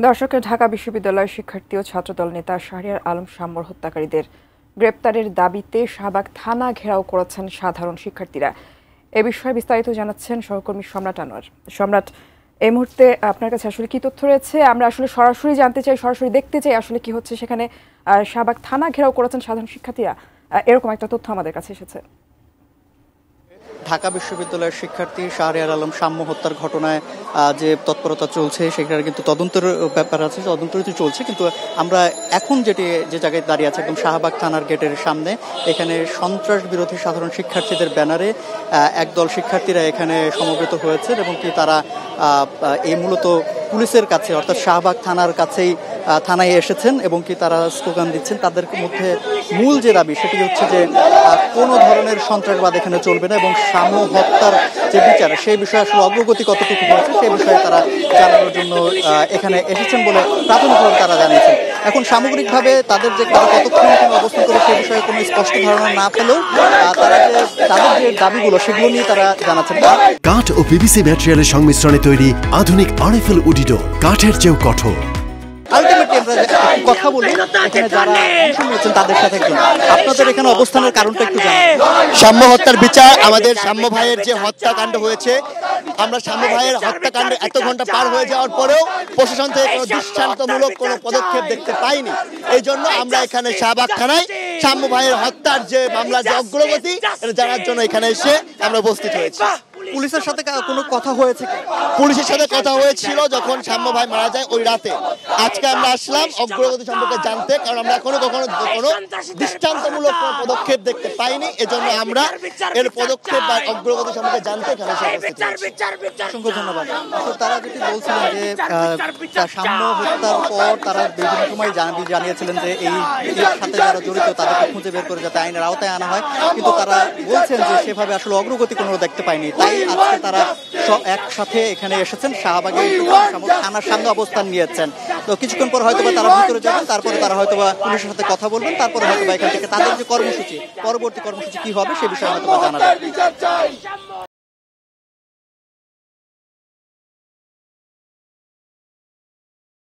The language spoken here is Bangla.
দর্শকের ঢাকা বিশ্ববিদ্যালয়ের শিক্ষার্থী ও ছাত্রদল নেতা শাহরিয়ার আলম শাম্মর হত্যাকারীদের গ্রেপ্তারের দাবিতে শাহবাগ থানা ঘেরাও করেছেন সাধারণ শিক্ষার্থীরা। এ বিষয়ে বিস্তারিত জানাচ্ছেন সহকর্মী সম্রাট আনোয়ার। সম্রাট, এই মুহূর্তে আপনার কাছে আসলে কি তথ্য রয়েছে? আমরা আসলে সরাসরি জানতে চাই, সরাসরি দেখতে চাই আসলে কি হচ্ছে সেখানে। শাহবাগ থানা ঘেরাও করেছেন সাধারণ শিক্ষার্থীরা, এরকম একটা তথ্য আমাদের কাছে এসেছে। ঢাকা বিশ্ববিদ্যালয়ের শিক্ষার্থী শাহরিয়ার আলম শাম্য হত্যার ঘটনায় যে তৎপরতা চলছে সেখানে কিন্তু তদন্তের ব্যাপার আছে, তদন্ত চলছে। কিন্তু আমরা এখন যে জায়গায় দাঁড়িয়ে আছে একদম শাহবাগ থানার গেটের সামনে, এখানে সন্ত্রাস বিরোধী সাধারণ শিক্ষার্থীদের ব্যানারে একদল শিক্ষার্থীরা এখানে সমবেত হয়েছে এবং কি তারা এই মূলত পুলিশের কাছে অর্থাৎ শাহবাগ থানার কাছেই থানায় এসেছেন এবং কি তারা স্লোগান দিচ্ছেন। তাদের মধ্যে মূল যে দাবি সেটি হচ্ছে যে কোনো ধরনের সন্ত্রাসবাদ এখানে চলবে না এবং শাম্য হত্যার যে বিচার সেই বিষয়ে আসলে অগ্রগতি কতটুকু হয়েছে সেই বিষয়ে তারা জানানোর জন্য এখানে এসেছেন বলে প্রাথমিকভাবে তারা জানিয়েছেন। এখন সামগ্রিকভাবে তাদের যে কতক্ষণ এখানে অবস্থান করে সে বিষয়ে কোনো স্পষ্ট ধারণা না পেলেও তাদের যে দাবিগুলো সেগুলো নিয়ে তারা জানাচ্ছেন। কাঠ ও পিভিসি ম্যাটেরিয়ালের সংমিশ্রণে তৈরি আধুনিক আরএফএল উডিডো, কাঠের চেয়েও কঠোর। আলটিমেটলি আমরা কথা বলি এখানে যারা অংশ নিয়েছেন তাদের সাথে। আপনাদের এখানে অবস্থানের কারণটা একটু জানান। শাম্য হত্যার বিচার, আমাদের শাম্য ভাইয়ের যে হত্যাকাণ্ড হয়েছে, আমরা শাম্য ভাইয়ের হত্যাকাণ্ডে এত ঘন্টা পার হয়ে যাওয়ার পরেও প্রশাসন থেকে কোনো দৃষ্টান্তমূলক কোনো পদক্ষেপ দেখতে পাইনি। এই জন্য আমরা এখানে শাহবাগ থানায় শাম্য ভাইয়ের হত্যার যে মামলার যে অগ্রগতি এটা জানার জন্য এখানে এসে আমরা উপস্থিত হয়েছি। পুলিশের সাথে কোনো কথা হয়েছে? পুলিশের সাথে কথা হয়েছিল যখন শাম্য ভাই মারা যায় ওই রাতে। আজকে আমরা আসলাম অগ্রগতি সম্পর্কে জানতে, কারণ আমরা কখনো কোনো দৃষ্টান্তমূলক কোনো পদক্ষেপ দেখতে পাইনি। এজন্য আমরা এর পদক্ষেপ বা অগ্রগতি সম্পর্কে জানতে এখানে অসংখ্য ধন্যবাদ। তারা যেটি বলছিলেন যে শাম্য হত্যার পর তারা বিভিন্ন সময় জানিয়েছিলেন যে এই সাথে যারা জড়িত তাদেরকে খুঁজে বের করে যাতে আইনের আওতায় আনা হয়, কিন্তু তারা বলছেন যে সেভাবে আসলে অগ্রগতি কোনো দেখতে পায়নি। তাই আজকে তারা একসাথে এখানে এসেছেন, শাহবাগে থানার সামনে অবস্থান নিয়েছেন। তো কিছুক্ষণ পর হয়তো তারা ভিতরে যাবেন, তারপরে তারা হয়তো পুলিশের সাথে কথা বলবেন, তারপরে হয়তো এখান থেকে তাদের যে কর্মসূচি, পরবর্তী কর্মসূচি কি হবে সে বিষয়ে হয়তো জানাবেন।